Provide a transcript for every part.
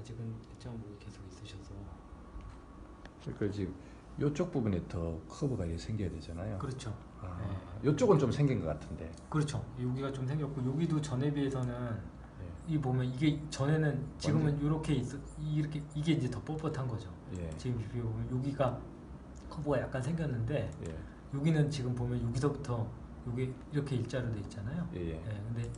아직은 일자목이 계속 있으셔서. 그러니까 지금 이쪽 부분에 더 커브가 생겨야 되잖아요. 그렇죠. 아, 네. 이쪽은 좀 생긴 것 같은데. 그렇죠. 여기가 좀 생겼고 여기도 전에 비해서는 예. 이 보면 이게 전에는 지금은 이렇게 이렇게 이게 이제 더 뻣뻣한 거죠. 예. 지금 비교 보면 여기가 커브가 약간 생겼는데 예. 여기는 지금 보면 여기서부터 여기 이렇게 일자로 돼 있잖아요. 예. 예. 근데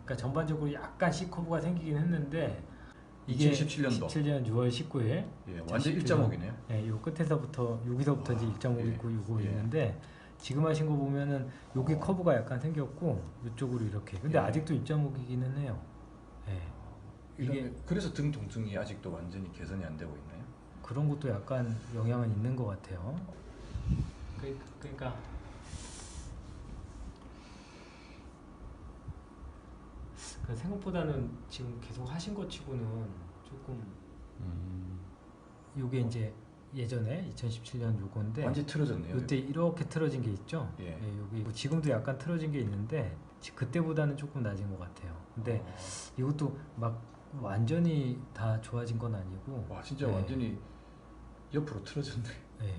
그러니까 전반적으로 약간 C 커브가 생기긴 했는데 이게 2017년도 17년 6월 19일 예, 완전 일자목이네요. 네, 요 끝에서부터 여기서부터 이제 일자목이 예. 있고 요거 예. 있는데 지금 하신 거 보면은 여기 커브가 약간 생겼고 이쪽으로 이렇게. 근데 예. 아직도 일자목이기는 해요. 예. 이게 그래서 등 통증이 아직도 완전히 개선이 안 되고 있나요? 그런 것도 약간 영향은 있는 것 같아요. 그러니까 생각보다는 지금 계속 하신 것 치고는 조금 요게 이제 예전에 2017년 요건데 완전히 틀어졌네요. 이때 이렇게 틀어진 게 있죠. 예. 여기 뭐 지금도 약간 틀어진 게 있는데 그때보다는 조금 낮은 것 같아요. 근데 이것도 막 완전히 다 좋아진 건 아니고. 와 진짜 네. 완전히 옆으로 틀어졌네. 네,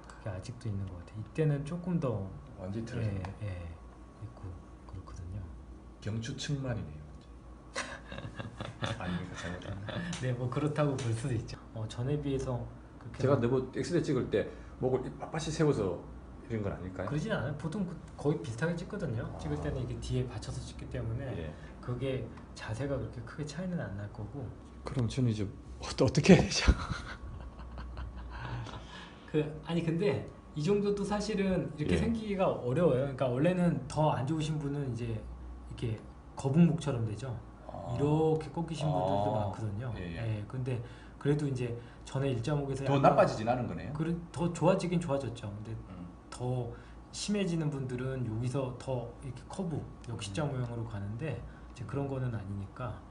그게 아직도 있는 것 같아요. 이때는 조금 더 완전히 틀어졌네. 있고 그렇거든요. 경추측만이네요. 아닙니까? 잘못했나? 네, 뭐 그렇다고 볼 수도 있죠. 전에 비해서 그렇게 제가 너무 엑스레이 찍을 때 목을 빳빳이 세워서 이런 건 아닐까요? 그러진 않아요. 보통 거의 비슷하게 찍거든요. 찍을 때는 이게 뒤에 받쳐서 찍기 때문에 예. 그게 자세가 그렇게 크게 차이는 안 날 거고. 그럼 저는 이제 어떻게 해야 되죠? 아니 근데 이 정도도 사실은 이렇게 예. 생기기가 어려워요. 그러니까 원래는 더 안 좋으신 분은 이제 이렇게 거북목처럼 되죠. 이렇게 꺾이신 분들도 많거든요. 예. 근데 그래도 이제 전에 일자목에서 더 나빠지진 않은 거네요. 더 좋아지긴 좋아졌죠. 근데 더 심해지는 분들은 여기서 더 이렇게 커브 역시자 모형으로 가는데 이제 그런 거는 아니니까.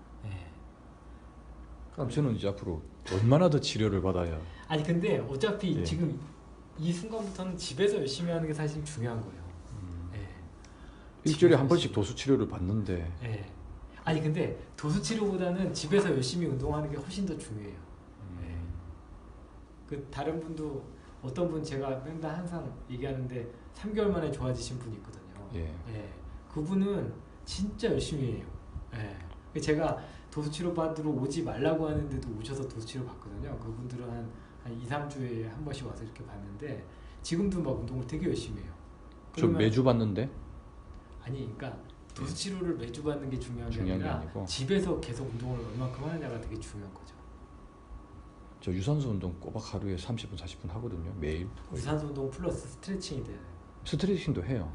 그럼 저는 이제 앞으로 얼마나 더 치료를 받아야? 아니 근데 어차피 예. 지금 이 순간부터는 집에서 열심히 하는 게 사실 중요한 거예요. 일주일에 한 번씩 도수 치료를 받는데. 아니 근데 도수 치료보다는 집에서 열심히 운동하는 게 훨씬 더 중요해요. 그 다른 분도 어떤 분 제가 맨날 항상 얘기하는데 3개월 만에 좋아지신 분이 있거든요. 그분은 진짜 열심히 해요. 제가 도수 치료 받으러 오지 말라고 하는데도 오셔서 도수 치료 받거든요. 그분들은 한 2, 3주에 한 번씩 와서 이렇게 봤는데 지금도 막 운동을 되게 열심히 해요. 저 매주 받는데? 아니 그러니까 도수 치료를 매주 받는 게 중요한 게 아니라 아니고. 집에서 계속 운동을 얼마큼 하느냐가 되게 중요한 거죠. 저 유산소 운동 꼬박 하루에 30분 40분 하거든요. 매일. 거의. 유산소 운동 플러스 스트레칭이 돼요. 스트레칭도 해요.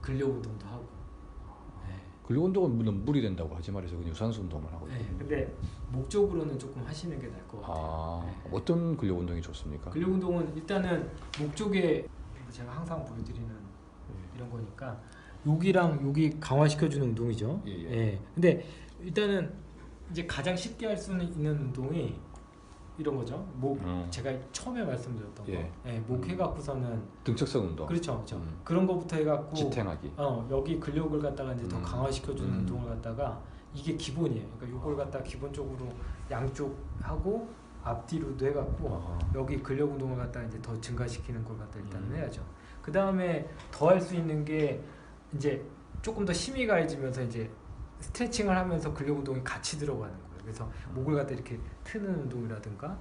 근력 운동도 하고. 근력 운동은 무리 된다고 하지 말아서 그냥 유산소 운동만 하고 있거든요. 근데 목적으로는 조금 하시는 게 나을 것 같아요. 어떤 근력 운동이 좋습니까? 근력 운동은 일단은 목 쪽에 제가 항상 보여드리는 이런 거니까 여기랑 여기 강화시켜주는 운동이죠. 근데 일단은 이제 가장 쉽게 할 수 있는 운동이 이런 거죠. 목 제가 처음에 말씀드렸던 거. 목 해갖고서는 등척성 운동. 그렇죠. 그런 거부터 해갖고 지탱하기. 여기 근력을 갖다가 이제 더 강화시켜주는 운동을 갖다가 이게 기본이에요. 그러니까 이걸 갖다가 기본적으로 양쪽 하고 앞뒤로도 해갖고 여기 근력 운동을 갖다가 이제 더 증가시키는 걸 갖다 일단은 해야죠. 그 다음에 더 할 수 있는 게 이제 조금 더 힘이 가해지면서 이제 스트레칭을 하면서 근력 운동이 같이 들어가는 거예요. 그래서 목을 갖다 이렇게 트는 운동이라든가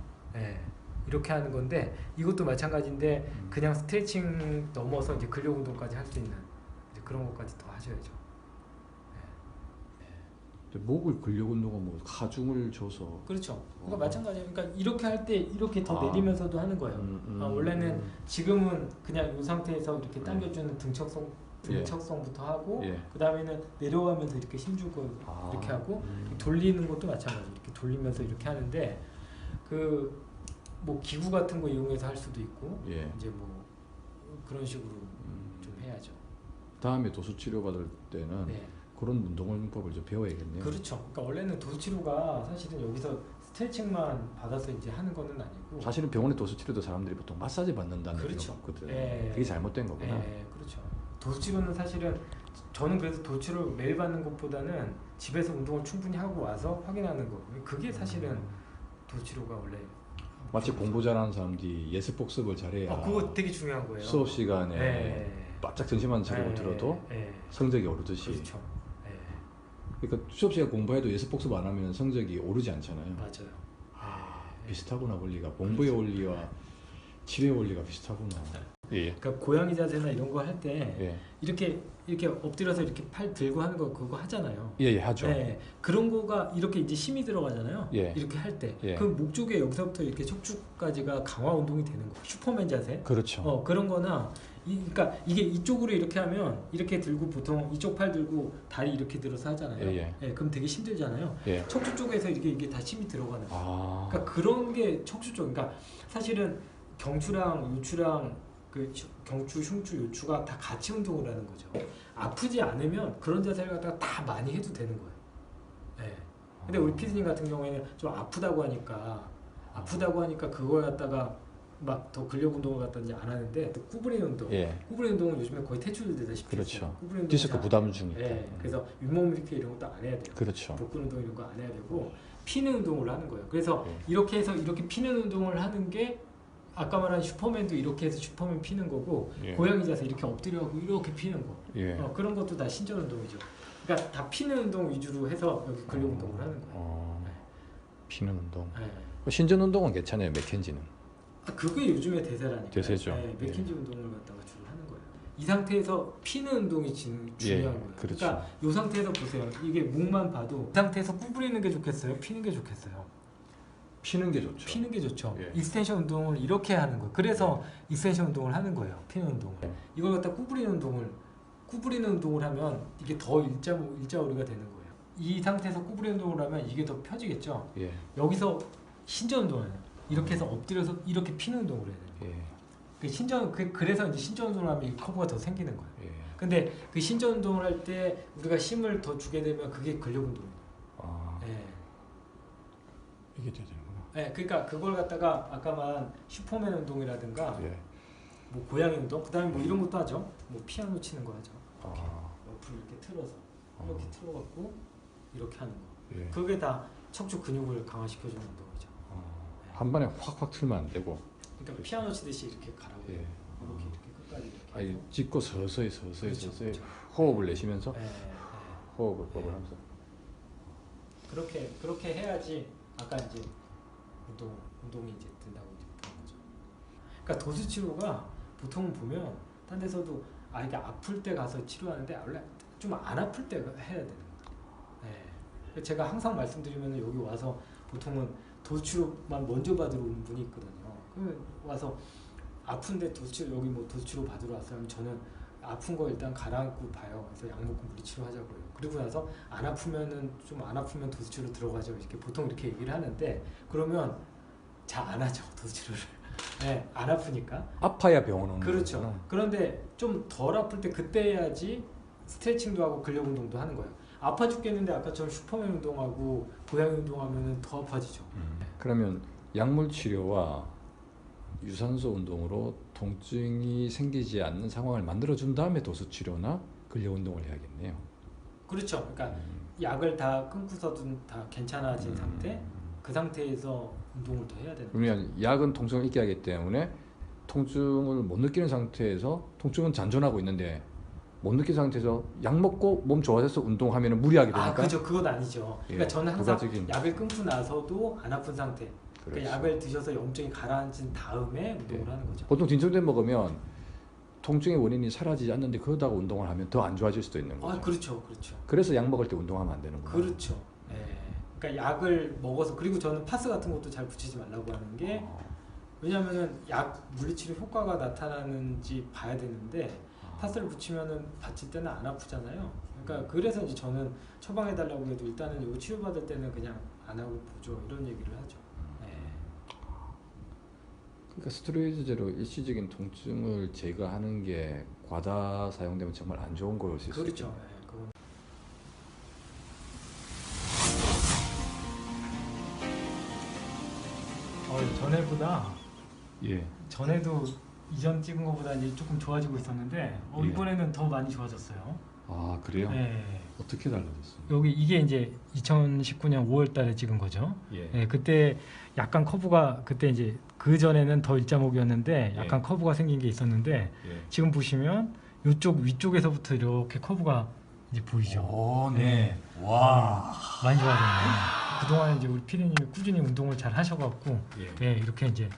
이렇게 하는 건데 이것도 마찬가지인데 그냥 스트레칭 넘어서 이제 근력 운동까지 할 수 있는 이제 그런 것까지 더 하셔야죠. 목을 근력 운동은 뭐 하중을 줘서. 그렇죠. 그러니까 마찬가지예요. 그러니까 이렇게 할 때 이렇게 더 내리면서도 하는 거예요. 원래는 지금은 그냥 이 상태에서 이렇게 당겨주는 등척성부터 하고 그 다음에는 내려가면서 이렇게 힘주고 이렇게 하고 돌리는 것도 마찬가지예요. 이렇게 돌리면서 이렇게 하는데 뭐 기구 같은 거 이용해서 할 수도 있고 이제 뭐 그런 식으로 좀 해야죠. 다음에 도수 치료 받을 때는 그런 운동법을 좀 배워야겠네요. 그렇죠. 그러니까 원래는 도수 치료가 사실은 여기서 스트레칭만 받아서 이제 하는 거는 아니고 사실은 병원의 도수 치료도 사람들이 보통 마사지 받는다는 그렇죠. 거거든. 그게 잘못된 거구나. 그렇죠. 도수치료는 사실은 저는 그래서 도수치료 매일 받는 것보다는 집에서 운동을 충분히 하고 와서 확인하는 거 그게 사실은 도수치료가 원래 마치 공부 잘하는 사람들이 예습 복습을 잘해야 그거 되게 중요한 거예요. 수업 시간에 네. 바짝 정신만 차리고 들어도 성적이 오르듯이. 그렇죠. 그러니까 수업 시간 공부해도 예습 복습 안 하면 성적이 오르지 않잖아요. 맞아요. 비슷하구나 원리가. 공부의 원리와 치료의 원리가 비슷하구나. 예. 그러니까 고양이 자세나 이런 거 할 때 예. 이렇게 엎드려서 이렇게 팔 들고 하는 거 그거 하잖아요. 예, 하죠. 네, 그런 거가 이렇게 이제 힘이 들어가잖아요. 예. 이렇게 할 때 예. 그 목 쪽에 여기서부터 이렇게 척추까지가 강화 운동이 되는 거. 슈퍼맨 자세. 그렇죠. 그런 거나 그러니까 이게 이쪽으로 이렇게 하면 이렇게 들고 보통 이쪽 팔 들고 다리 이렇게 들어서 하잖아요. 예. 그럼 되게 힘들잖아요. 예. 척추 쪽에서 이게 다 힘이 들어가는 거예요. 아. 그러니까 그런 게 척추 쪽. 그러니까 사실은 경추랑 요추랑 그 경추, 흉추, 요추가 다 같이 운동을 하는 거죠. 아프지 않으면 그런 자세를 갖다가 다 많이 해도 되는 거예요. 네. 근데 우리 피디님 같은 경우에는 좀 아프다고 하니까 그걸 갖다가 막 더 근력 운동을 갖다 이제 안 하는데 또 구부리는 운동. 예. 구부리는 운동은 요즘에 거의 퇴출되다시피 그렇죠. 구부리는 운동 디스크 부담 주니까. 네. 그래서 윗몸 일으키 이런 것도 안 해야 돼요. 그렇죠. 복근 운동 이런 거 안 해야 되고 피는 운동을 하는 거예요. 그래서 예. 이렇게 해서 이렇게 피는 운동을 하는 게 아까 말한 슈퍼맨도 이렇게 해서 슈퍼맨 피는 거고 예. 고양이 자세 이렇게 엎드려고 이렇게 피는 거. 예. 그런 것도 다 신전 운동이죠. 그러니까 다 피는 운동 위주로 해서 여기 근력 운동을 하는 거예요. 피는 운동. 네. 신전 운동은 괜찮아요. 맥켄지는. 그게 요즘의 대세라니까. 대세죠. 네, 맥킨지 운동을 갖다가 주로 하는 거예요. 이 상태에서 피는 운동이 중요한 거예요. 그렇죠. 그러니까 이 상태에서 보세요. 이게 목만 봐도 이 상태에서 구부리는 게 좋겠어요? 피는 게 좋겠어요? 피는 게 좋죠. 피는 게 좋죠. 예. 익스텐션 운동을 이렇게 하는 거예요. 그래서 익스텐션 운동을 하는 거예요. 피는 운동을. 이걸 갖다 구부리는 운동을 하면 이게 더 일자오리가 되는 거예요. 이 상태에서 구부리는 운동을 하면 이게 더 펴지겠죠. 예. 여기서 신전 운동을 해요. 이렇게 해서 엎드려서 이렇게 피는 운동을 해야 돼요. 예. 그래서 이제 신전 운동을 하면 이 커브가 더 생기는 거예요. 예. 근데 그 신전 운동을 할 때 우리가 힘을 더 주게 되면 그게 근력 운동이에요. 예. 이게 돼야 되는구나. 네, 그러니까 그걸 갖다가 아까 말한 슈퍼맨 운동이라든가 예. 뭐 고양이 운동, 그다음에 뭐 이런 것도 하죠. 뭐 피아노 치는 거 하죠. 이렇게 옆으로 이렇게 틀어서 이렇게 틀어갖고 이렇게 하는 거. 예. 그게 다 척추 근육을 강화시켜주는 운동이죠. 한 번에 확 틀면 안 되고. 그러니까 피아노 치듯이 이렇게 가라고. 예. 이렇게 끝까지 이렇게. 아니 짚고 서서히 그렇죠, 그렇죠. 호흡을 내쉬면서 네, 네. 호흡을 하면서. 그렇게 해야지 아까 이제 운동이 이제 된다고 이제 보는 거죠. 그러니까 도수 치료가 보통 보면 딴 데서도 이게 아플 때 가서 치료하는데 원래 좀 안 아플 때 해야 되는 거예요. 네. 제가 항상 말씀드리면 여기 와서 보통은 도수 치료만 먼저 받으러 오는 분이 있거든요. 그러면 와서 아픈데 도수 치료 여기 뭐 도수 치료 받으러 왔어요. 그럼 저는 아픈 거 일단 가라앉고 봐요. 그래서 약 먹고 물리 치료하자고요. 그리고 나서 안 아프면 도수 치료 들어가죠. 이렇게 보통 이렇게 얘기를 하는데 그러면 잘 안 하죠 도수 치료를. 네, 안 아프니까. 아파야 병원 오는 그렇죠. 거구나. 그런데 좀 덜 아플 때 그때 해야지 스트레칭도 하고 근력 운동도 하는 거예요. 아파 죽겠는데 아까처럼 슈퍼맨 운동하고 고양이 운동하면 더 아파지죠. 그러면 약물 치료와 유산소 운동으로 통증이 생기지 않는 상황을 만들어 준 다음에 도수 치료나 근력 운동을 해야겠네요. 그렇죠. 그러니까 약을 다 끊고서도 다 괜찮아진 상태, 그 상태에서 운동을 더 해야 되는 거죠. 그러면 약은 통증을 잊게 하기 때문에 통증을 못 느끼는 상태에서 통증은 잔존하고 있는데 못 느낀 상태에서 약 먹고 몸 좋아져서 운동하면 무리하게 되니까. 그죠. 그건 아니죠. 그러니까 예, 저는 항상 부가적인. 약을 끊고 나서도 안 아픈 상태. 그렇죠. 그러니까 약을 드셔서 염증이 가라앉은 다음에 운동을 하는 거죠. 보통 딘천제 먹으면 통증의 원인이 사라지지 않는데 그러다가 운동을 하면 더 안 좋아질 수도 있는 거죠. 그렇죠. 그래서 약 먹을 때 운동하면 안 되는구나. 그렇죠. 예. 그러니까 약을 먹어서 그리고 저는 파스 같은 것도 잘 붙이지 말라고 하는 게 왜냐하면은 약 물리치료 효과가 나타나는지 봐야 되는데 파스를 붙이면은 받칠 때는 안 아프잖아요. 그러니까 그래서 이제 저는 처방해 달라고 해도 일단은 이거 치료 받을 때는 그냥 안 하고 보죠 이런 얘기를 하죠. 그러니까 스테로이드제로 일시적인 통증을 제거하는 게 과다 사용되면 정말 안 좋은 걸 수 있어요. 그렇죠. 전에보다 전에도 이전 찍은 것보다 이제 조금 좋아지고 있었는데 예. 이번에는 더 많이 좋아졌어요. 아 그래요? 네. 어떻게 달라졌어요? 여기 이게 이제 2019년 5월달에 찍은 거죠. 예. 네, 그때 약간 커브가 그때 이제 그 전에는 더 일자목이었는데 약간 예. 커브가 생긴 게 있었는데 예. 지금 보시면 이쪽 위쪽에서부터 이렇게 커브가 이제 보이죠. 오, 네. 와. 많이 좋아졌네요. 그동안 이제 우리 피디님이 꾸준히 운동을 잘 하셔갖고 예. 네, 이렇게 이제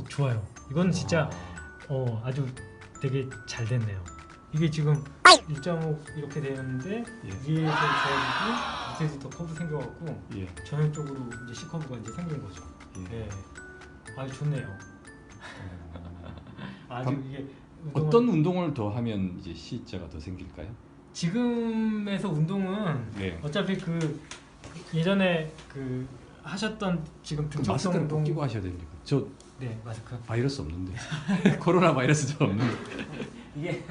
좋아요. 이건 진짜 아주 되게 잘 됐네요. 이게 지금 일자목 이렇게 되었는데 예. 위에서 좋아지고 밑에서 더 커브 생겨갖고 예. 전형적으로 이제 C 커브가 이제 생긴 거죠. 예. 네, 아주 좋네요. 아주 그럼 이게 어떤 운동을 더 하면 이제 C자가 더 생길까요? 지금에서 운동은 네. 어차피 그 예전에 그 하셨던 지금 그 등적성 마스크를 운동 꼭 끼고 하셔야 됩니까? 저 네 마스크 바이러스 없는데 코로나 바이러스 저 없는데. 이게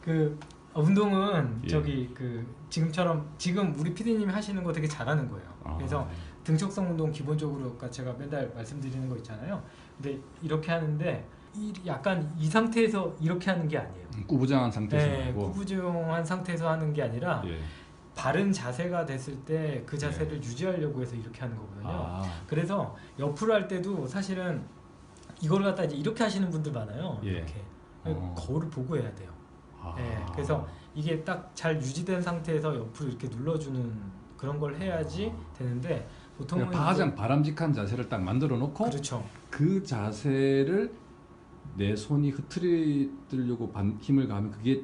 그 운동은 예. 저기 그 지금처럼 지금 우리 PD님이 하시는 거 되게 잘하는 거예요. 아, 그래서 네. 등척성 운동 기본적으로 아까 제가 맨날 말씀드리는 거 있잖아요. 근데 이렇게 하는데 약간 이 상태에서 이렇게 하는 게 아니에요. 꾸부장한 상태에서 네, 말고. 구부정한 상태에서 하는 게 아니라 예. 바른 자세가 됐을 때 그 자세를 네. 유지하려고 해서 이렇게 하는 거거든요. 아, 그래서 옆으로 할 때도 사실은 이걸 갖다 이제 이렇게 하시는 분들 많아요. 예. 이렇게 어. 거울을 보고 해야 돼요. 아. 네, 그래서 이게 딱 잘 유지된 상태에서 옆으로 이렇게 눌러주는 그런 걸 해야지 되는데 보통은 그러니까 가장 바람직한 자세를 딱 만들어 놓고 그렇죠. 그 자세를 내 손이 흐트리려고 힘을 가하면 그게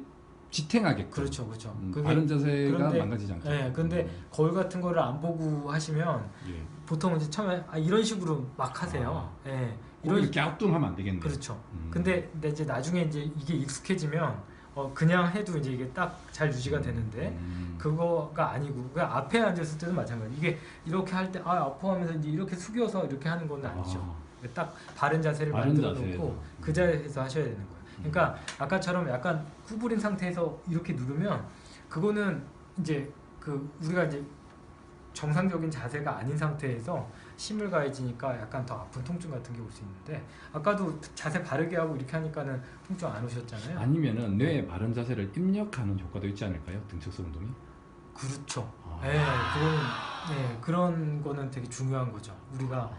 지탱하게끔. 그렇죠, 그렇죠. 바른 자세가 그런데- 망가지지 않게. 네, 근데 거울 같은 거를 안 보고 하시면 예. 보통 이제 처음에 이런 식으로 막 하세요. 예, 이런 이렇게 갸우뚱하면 안 되겠네. 그렇죠. 음. 근데 이제 나중에 이제 이게 익숙해지면 그냥 해도 이제 이게 딱 잘 유지가 되는데 그거가 아니고 그 앞에 앉았을 때도 마찬가지. 이게 이렇게 할 때 아파하면서 이제 이렇게 숙여서 이렇게 하는 건 아니죠. 딱 바른 자세를 바른 만들어 자세에서. 놓고 그 자세에서 하셔야 되는 거예요. 그러니까 아까처럼 약간 구부린 상태에서 이렇게 누르면 그거는 이제 그 우리가 이제 정상적인 자세가 아닌 상태에서 힘을 가해지니까 약간 더 아픈 통증 같은 게 올 수 있는데 아까도 자세 바르게 하고 이렇게 하니까는 통증 안 오셨잖아요. 아니면은 뇌에 바른 자세를 입력하는 효과도 있지 않을까요? 등척성 운동이? 그렇죠. 아. 네, 그거는 그런 거는 되게 중요한 거죠. 우리가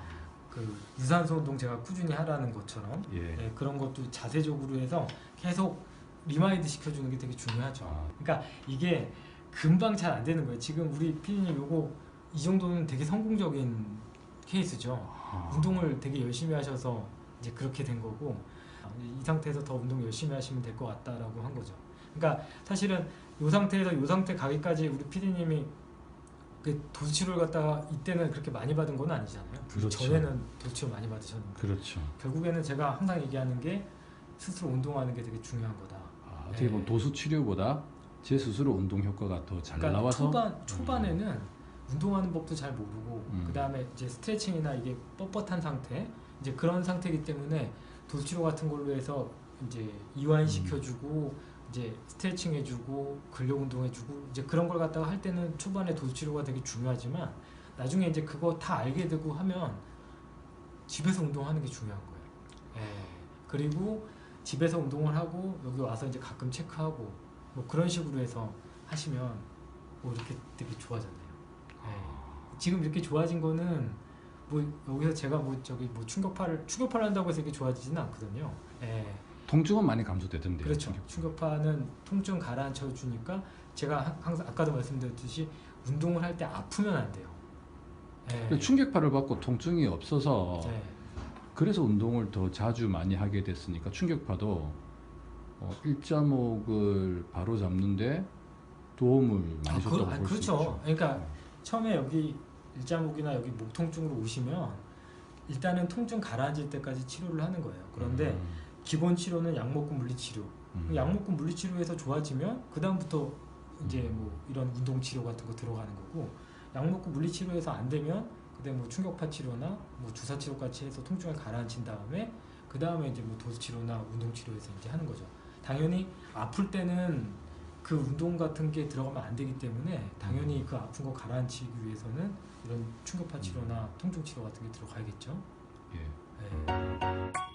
그 유산소 운동 제가 꾸준히 하라는 것처럼 예. 그런 것도 자세적으로 해서 계속 리마인드 시켜주는 게 되게 중요하죠. 아. 그러니까 이게 금방 잘 안 되는 거예요. 지금 우리 피디님 요거 이 정도는 되게 성공적인 케이스죠. 아. 운동을 되게 열심히 하셔서 이제 그렇게 된 거고 이 상태에서 더 운동 열심히 하시면 될 것 같다라고 한 거죠. 그러니까 사실은 이 상태에서 이 상태 가기까지 우리 PD님이 그 도수치료를 갖다가 이때는 그렇게 많이 받은 건 아니잖아요. 그렇죠. 전에는 도수치료 많이 받으셨는데 그렇죠. 결국에는 제가 항상 얘기하는 게 스스로 운동하는 게 되게 중요한 거다. 아, 어떻게 보면 도수 치료보다 제 스스로 운동 효과가 더 잘 그러니까 나와서 초반에는 운동하는 법도 잘 모르고 그 다음에 이제 스트레칭이나 이게 뻣뻣한 상태 이제 그런 상태이기 때문에 도수치료 같은 걸로 해서 이제 이완시켜주고 이제 스트레칭 해주고 근력 운동 해주고 이제 그런 걸 갖다가 할 때는 초반에 도수치료가 되게 중요하지만 나중에 이제 그거 다 알게 되고 하면 집에서 운동하는 게 중요한 거예요. 그리고 집에서 운동을 하고 여기 와서 이제 가끔 체크하고 뭐 그런 식으로 해서 하시면 뭐 이렇게 되게 좋아졌네요. 지금 이렇게 좋아진 거는 뭐 여기서 제가 뭐 저기 뭐 충격파를 한다고 해서 이게 좋아지지는 않거든요. 통증은 많이 감소되던데요. 그렇죠. 충격파는 통증 가라앉혀 주니까 제가 항상 아까도 말씀드렸듯이 운동을 할 때 아프면 안 돼요. 충격파를 받고 통증이 없어서 네. 그래서 운동을 더 자주 많이 하게 됐으니까 충격파도 일자목을 바로 잡는데 도움을 많이 줬다고 볼 수 그렇죠. 있죠. 그러니까 처음에 여기 일자목이나 여기 목 통증으로 오시면 일단은 통증 가라앉을 때까지 치료를 하는 거예요. 그런데 기본 치료는 약 먹고 물리 치료. 약 먹고 물리 치료에서 좋아지면 그 다음부터 이제 뭐 이런 운동 치료 같은 거 들어가는 거고 약 먹고 물리 치료에서 안 되면 그다음 뭐 충격파 치료나 뭐 주사 치료 같이 해서 통증을 가라앉힌 다음에 그 다음에 이제 뭐 도수 치료나 운동 치료에서 이제 하는 거죠. 당연히 아플 때는 그 운동 같은 게 들어가면 안 되기 때문에 당연히 그 아픈 거 가라앉히기 위해서는 이런 충격파 치료나 통증 치료 같은 게 들어가야겠죠. 예. 네.